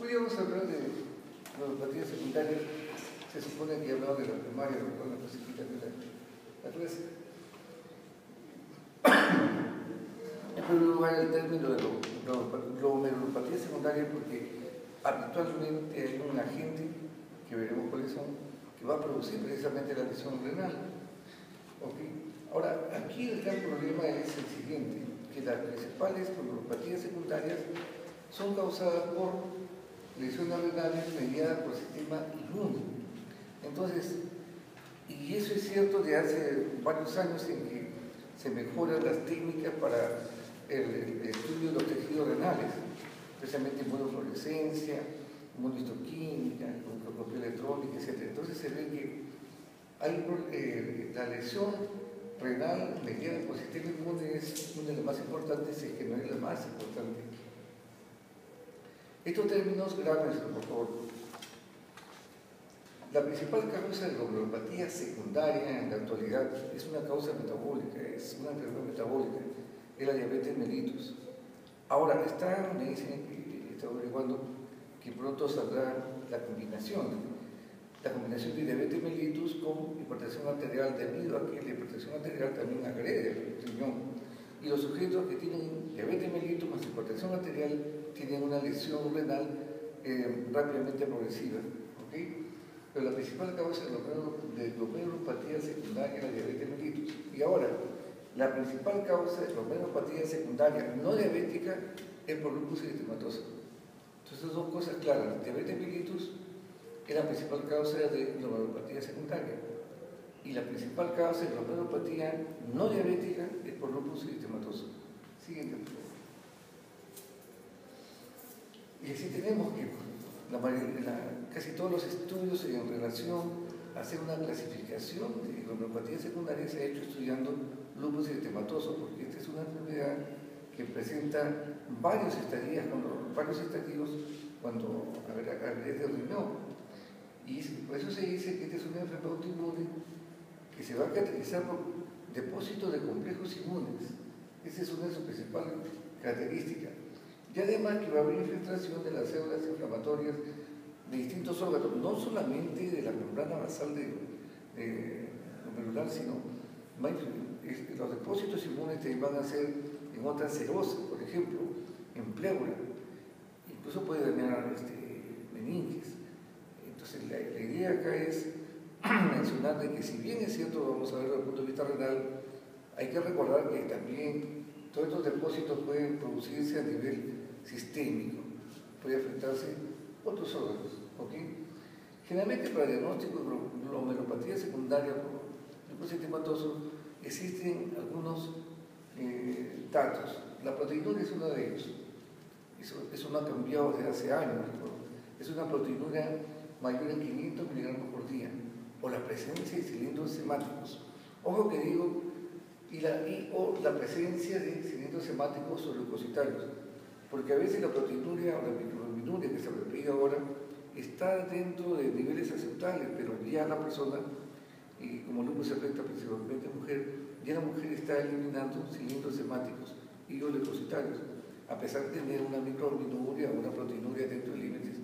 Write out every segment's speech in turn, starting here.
Hoy vamos a hablar de neuropatía secundaria. Se supone que hablamos de la primaria, con la clasificación de la clase. En primer lugar, el término de glomerulopatía secundaria, porque habitualmente hay un agente, que veremos cuáles son, que va a producir precisamente la lesión renal. ¿Okay? Ahora, aquí el gran problema es el siguiente, que las principales glomerulopatías secundarias son causadas por lesiones renales mediadas por el sistema inmune. Entonces, y eso es cierto de hace varios años en que se mejoran las técnicas para el estudio de los tejidos renales, especialmente inmunofluorescencia, inmunistoquímica, microscopía electrónica, etc. Entonces se ve que hay la lesión renal mediada por el sistema inmune es una de las más importantes, si es que no es la más importante. Estos términos graves, por favor. La principal causa de glomerulopatía secundaria en la actualidad es una causa metabólica, es una enfermedad metabólica, es la diabetes mellitus. Ahora, me dicen que está averiguando que pronto saldrá la combinación de diabetes mellitus con hipertensión arterial, debido a que la hipertensión arterial también agrede el riñón. Y los sujetos que tienen diabetes mellitus más hipertensión arterial tienen una lesión renal rápidamente progresiva. ¿Okay? Pero la principal causa de glomerulopatía secundaria es la diabetes mellitus. Y ahora, la principal causa de glomerulopatía secundaria no diabética es por lupus eritematoso. Entonces, dos cosas claras: diabetes mellitus es la principal causa de glomerulopatía secundaria, y la principal causa de glomerulopatía no diabética es por lupus eritematoso. Siguiente, por favor. Y así tenemos que casi todos los estudios en relación a hacer una clasificación de glomerulopatía secundaria se ha hecho estudiando lupus eritematoso, porque esta es una enfermedad que presenta varios estadios cuando agrede el riñón. Y por eso se dice que esta es una enfermedad autoinmune que se va a caracterizar por depósito de complejos inmunes. Esa es una de sus principales características. Y además que va a haber infiltración de las células inflamatorias de distintos órganos, no solamente de la membrana basal glomerular, sino los depósitos inmunes también van a ser en otras serosas, por ejemplo, en pleura. Incluso puede dañar meninges. Entonces, la idea acá es mencionar de que, si bien es cierto, vamos a ver desde el punto de vista renal, hay que recordar que también todos estos depósitos pueden producirse a nivel sistémico, puede afectarse otros órganos. ¿Okay? Generalmente, para el diagnóstico de glomerulopatía secundaria por lupus eritematoso existen algunos datos. La proteinuria es uno de ellos. Eso no ha cambiado desde hace años. Es una proteinuria mayor en 500 miligramos por día, o la presencia de cilindros hemáticos. Ojo que digo, o la presencia de cilindros hemáticos o leucocitarios, porque a veces la proteinuria o la microalbuminuria, que se aprecia ahora, está dentro de niveles aceptables, pero ya la persona, y como lupus se afecta principalmente a mujer, ya la mujer está eliminando cilindros hemáticos y o leucocitarios, a pesar de tener una microalbuminuria o una proteinuria dentro de límites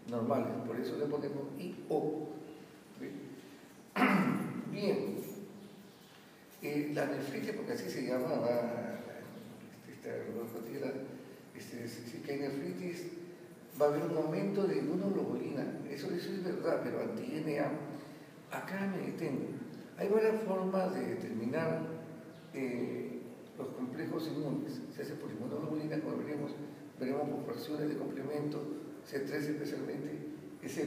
normales. Por eso le ponemos I-O. Bien. La nefritis, porque así se llama, si hay nefritis, va a haber un aumento de inmunoglobulina. Eso es verdad, pero anti-NA, acá me detengo. Hay varias formas de determinar los complejos inmunes. Se hace por inmunoglobulina, como veremos por fracciones de complemento, C3 especialmente, etc.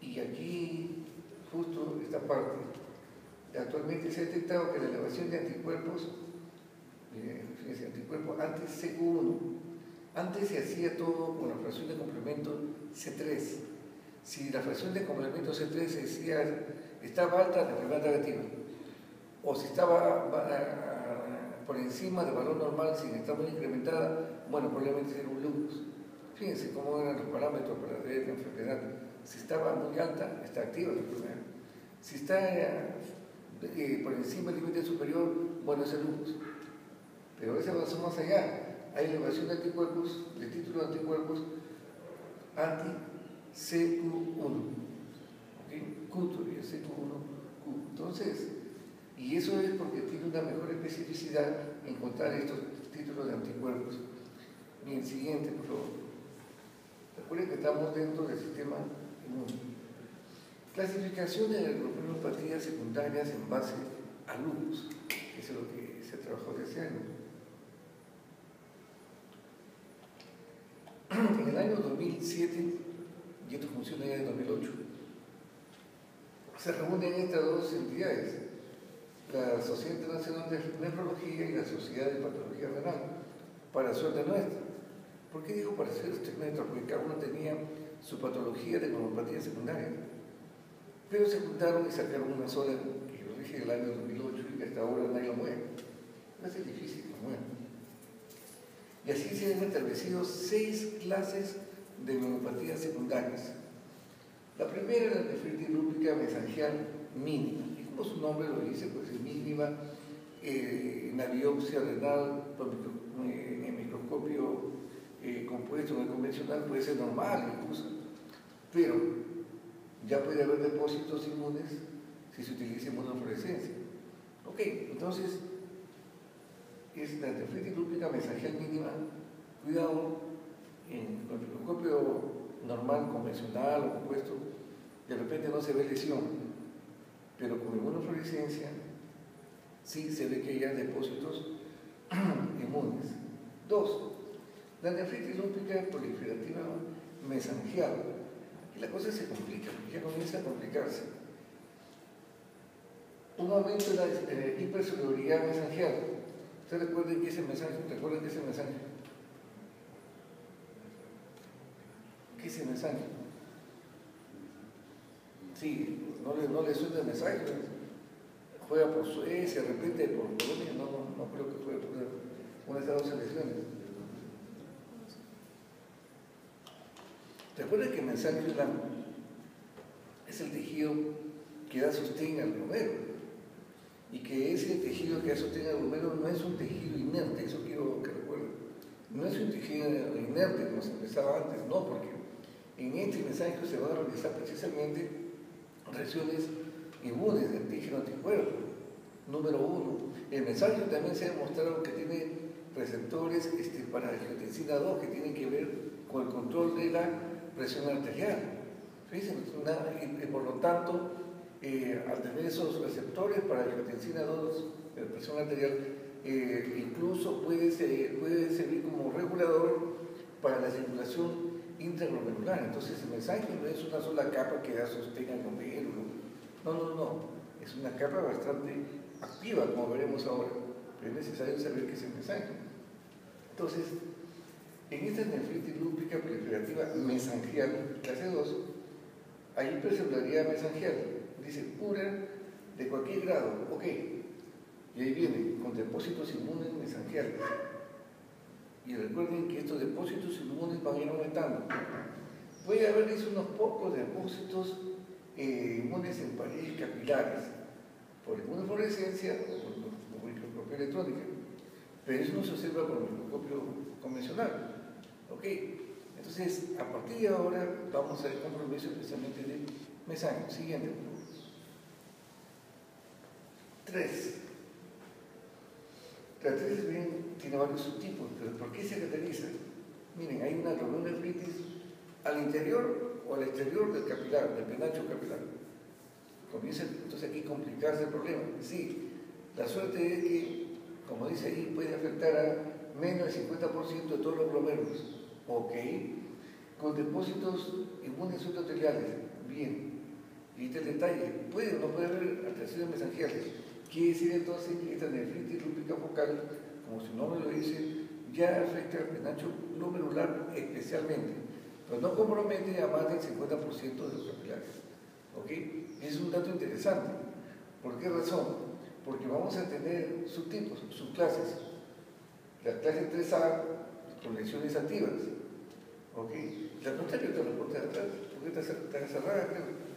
Y aquí, justo esta parte, actualmente se ha detectado que la elevación de anticuerpos, fíjense, anticuerpos anti-CQ1, antes se hacía todo con la fracción de complemento C3. Si la fracción de complemento C3 se decía estaba alta, la enfermedad negativa, o si estaba por encima del valor normal sin estar muy incrementada, bueno, probablemente era un lupus. Fíjense cómo eran los parámetros para ver la enfermedad. Si estaba muy alta, está activa la enfermedad. Si está por encima del límite superior, bueno, es el lupus. Pero a veces avanzamos más allá. Hay elevación de anticuerpos, de título de anticuerpos, anti-CQ1. ¿Okay? Q todavía, CQ1, Q. Entonces, y eso es porque tiene una mejor especificidad en encontrar estos títulos de anticuerpos. Bien, siguiente, por favor. Recuerden que estamos dentro del sistema inmune. Clasificación de neutropenopatías secundarias en base a lupus. Eso es lo que se trabajó desde hace años. En el año 2007, y esto funciona ya en 2008, se reúnen estas dos entidades, la Sociedad Internacional de Nefrología y la Sociedad de Patología Renal, para suerte nuestra. ¿Por qué digo para suerte nuestra? Porque cada uno tenía su patología de neuropatía secundaria. Pero se juntaron y sacaron una sola, que yo dije el año 2008 y que hasta ahora nadie lo mueve. Va a ser difícil que lo mueva. Y así se han establecido 6 clases de neuropatías secundarias. La primera es la nefritis lúpica mesangial mínima. Y como su nombre lo dice, pues es mínima. En la biopsia renal, en microscopio compuesto, en el convencional, puede ser normal incluso. Pero ya puede haber depósitos inmunes si se utiliza inmunofluorescencia. Ok, entonces es la nefritis lúpica mesangial mínima. Cuidado, con el microscopio normal, convencional o compuesto, de repente no se ve lesión, pero con inmunofluorescencia sí se ve que hay depósitos inmunes. 2. La nefritis lúpica proliferativa mesangial. Y la cosa se complica, ya comienza a complicarse. Un aumento de la hipercelularidad mesangial. ¿Ustedes recuerdan que ese mensaje? ¿Recuerdan que ese mensaje? ¿Qué es el mensaje? Sí, no le suena el mensaje. Juega por Suecia, de repente por Polonia, no creo que juegue por una de estas dos selecciones. Recuerden que el mensaje es el tejido que da sostén al glomero, y que ese tejido que da sostén al glomero no es un tejido inerte, eso quiero que recuerden. No es un tejido inerte como se empezaba antes, no, porque en este mensaje se van a realizar precisamente reacciones inmunes de antígeno-anticuerpo. Número 1. El mensaje también se ha demostrado que tiene receptores para angiotensina 2 que tienen que ver con el control de la presión arterial. Y por lo tanto, al tener esos receptores para angiotensina 2 de la presión arterial, incluso puede servir como regulador para la circulación intraglomerular. Entonces el mensaje no es una sola capa que da sostén al glomero. No. Es una capa bastante activa, como veremos ahora. Pero es necesario saber qué es el mensaje. Entonces, en esta nefritis lúpica proliferativa mesangial, clase 2, hay hipercelularidad mesangial. Dice pura de cualquier grado. Ok. Y ahí viene, con depósitos inmunes mesangiales. Y recuerden que estos depósitos inmunes van a ir aumentando. Puede haber unos pocos depósitos inmunes en paredes capilares, por inmunofluorescencia o por microscopía electrónica. Pero eso no se observa por microscopio convencional. ¿Ok? Entonces, a partir de ahora, vamos a ver compromiso especialmente de mesangial. Siguiente, por favor. 3. La 3 tiene varios subtipos, pero ¿por qué se caracteriza? Miren, hay una glomerulonefritis al interior o al exterior del capilar, del penacho capilar. Comienza entonces aquí a complicarse el problema. Sí, la suerte es que, como dice ahí, puede afectar a menos del 50% de todos los glomérulos. Ok, con depósitos inmunes subendoteliales. Bien, y este detalle, puede o no puede haber alteraciones mesangiales. Quiere decir entonces que esta nefritis lúpica focal, como su nombre lo dice, ya afecta al penacho glomerular especialmente, pero no compromete a más del 50% de los capilares. ¿Ok? Es un dato interesante. ¿Por qué razón? Porque vamos a tener subtipos, subclases. La clase 3A con lesiones activas. ¿Ok? La pregunta que te reporte de atrás, ¿por qué está cerrada, creo?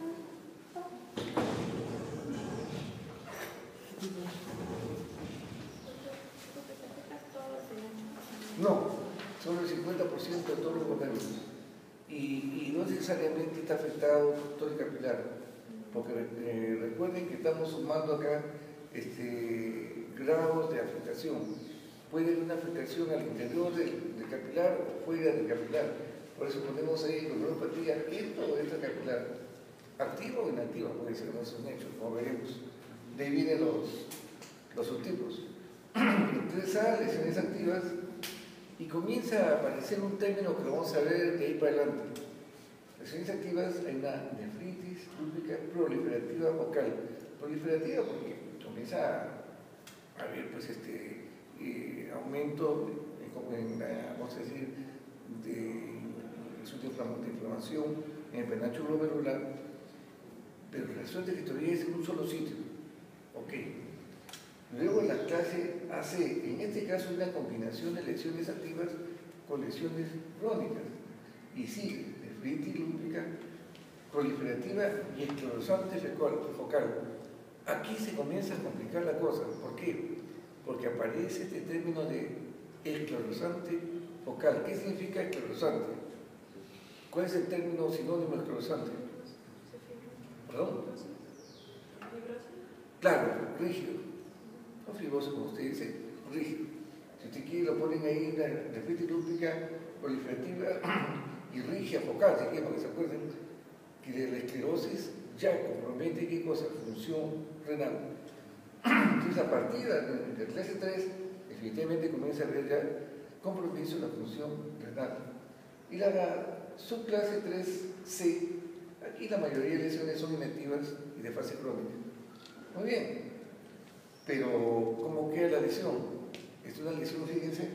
No, solo el 50% de todos los glomérulos. y no necesariamente está afectado todo el capilar, porque recuerden que estamos sumando acá grados de afectación. Puede haber una afectación al interior del capilar o fuera del capilar. Por eso ponemos ahí la neuropatía dentro o extracapilar, activa o inactiva, puede ser, no son hechos, como veremos. De ahí vienen los subtipos. 3A, lesiones activas, y comienza a aparecer un término que vamos a ver de ahí para adelante. Lesiones activas, hay una nefritis lúpica proliferativa focal. Proliferativa porque comienza a haber pues, aumento en la, vamos a decir, de inflamación en el penacho glomerular, pero resulta que todavía es en un solo sitio. Ok. Luego la clase hace, en este caso, una combinación de lesiones activas con lesiones crónicas. Y sigue, nefritis lúpica, proliferativa y esclerosante focal. Aquí se comienza a complicar la cosa. ¿Por qué? Porque aparece este término de esclerosante focal. ¿Qué significa esclerosante? ¿Cuál es el término sinónimo de esclerosante? ¿Perdón? Claro, rígido. No fibroso, como usted dice, rígido. Si usted quiere, lo ponen ahí la nefritis lúpica proliferativa y rígida focal, si quieren, para que se acuerden que la esclerosis ya compromete qué cosa, función renal. Entonces, a partir de la clase 3, definitivamente comienza a haber ya compromiso en la función renal. Y la subclase 3C, aquí la mayoría de lesiones son inactivas y de fase crónica. Muy bien, pero ¿cómo queda la lesión? Es una lesión, fíjense,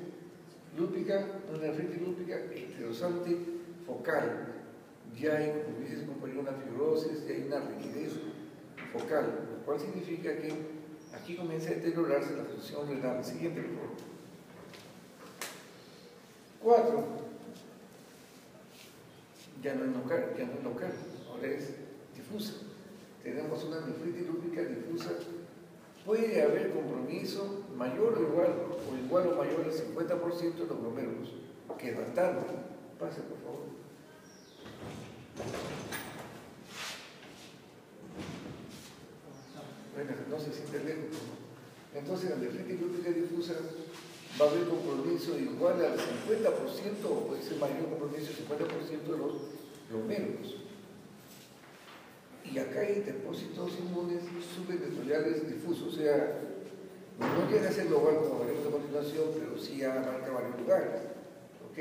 lúpica, una nefritis lúpica, esclerosante focal. Ya hay, como dice su compañero, una fibrosis, ya hay una rigidez focal, lo cual significa que aquí comienza a deteriorarse la función renal. Siguiente, por favor. 4. Ya no es local, ahora es difusa. Tenemos una nefritis lúpica difusa. Puede haber compromiso mayor o igual o mayor al 50% de los glomérulos, que es bastante. Pase, por favor. Bueno, no se siente lejos, ¿no? Entonces, la nefritis lúpica difusa va a haber compromiso igual al 50%, o puede ser mayor compromiso al 50% de los glomérulos. Y acá hay depósitos inmunes subendotelioides difusos, o sea, no llega a ser global como veremos a continuación, pero sí abarca varios lugares. ¿Ok?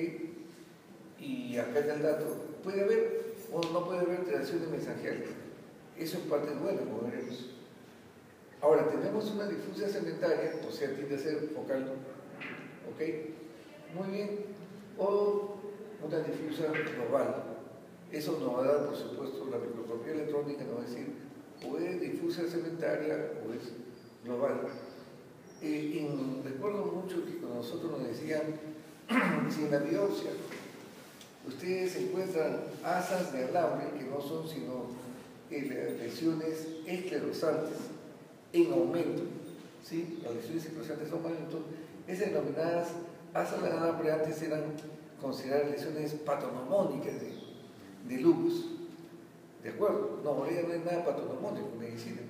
Y acá está el dato. Puede haber o no puede haber alteraciones mensajeras. Eso es parte buena, como veremos. Ahora, tenemos una difusia segmentaria, o sea, tiende a ser focal. ¿Ok? Muy bien. O una difusa global. Eso nos va a dar, por supuesto, la microscopía electrónica, nos va a decir o es difusa segmentaria o es global. Recuerdo mucho que cuando nosotros nos decían, si en la biopsia ustedes encuentran asas de alambre, que no son sino lesiones esclerosantes en aumento, ¿sí? Las lesiones esclerosantes en aumento, esas denominadas asas de alambre antes eran consideradas lesiones patognomónicas de lupus. ¿De acuerdo? No, ahora no es nada patognomónico en medicina.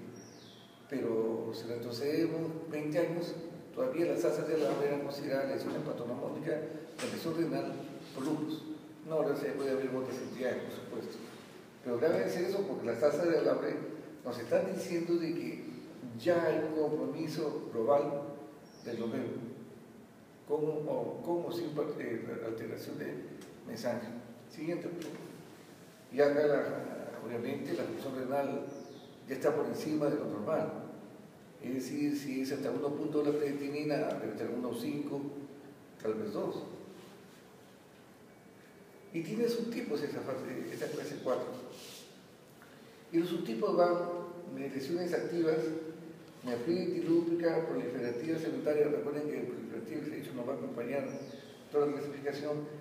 Pero si retrocedemos 20 años, todavía las asas de alambre eran consideradas lesiones patognomónicas de lesión renal por lupus. No, ahora se puede haber otras entidades, por supuesto. Pero grave es eso porque las asas de alambre nos están diciendo de que ya hay un compromiso global del glomérulo, con o sin alteración de mensaje. Siguiente punto. Y acá, obviamente, la función renal ya está por encima de lo normal. Es decir, si es hasta 1 punto de la creatinina, debe estar 1,5, tal vez 2. Y tiene subtipos esta clase 4. Y los subtipos van de lesiones activas, nefritis lúpica, proliferativa segmentaria. Recuerden que el proliferativa, de hecho, nos va a acompañar toda la clasificación.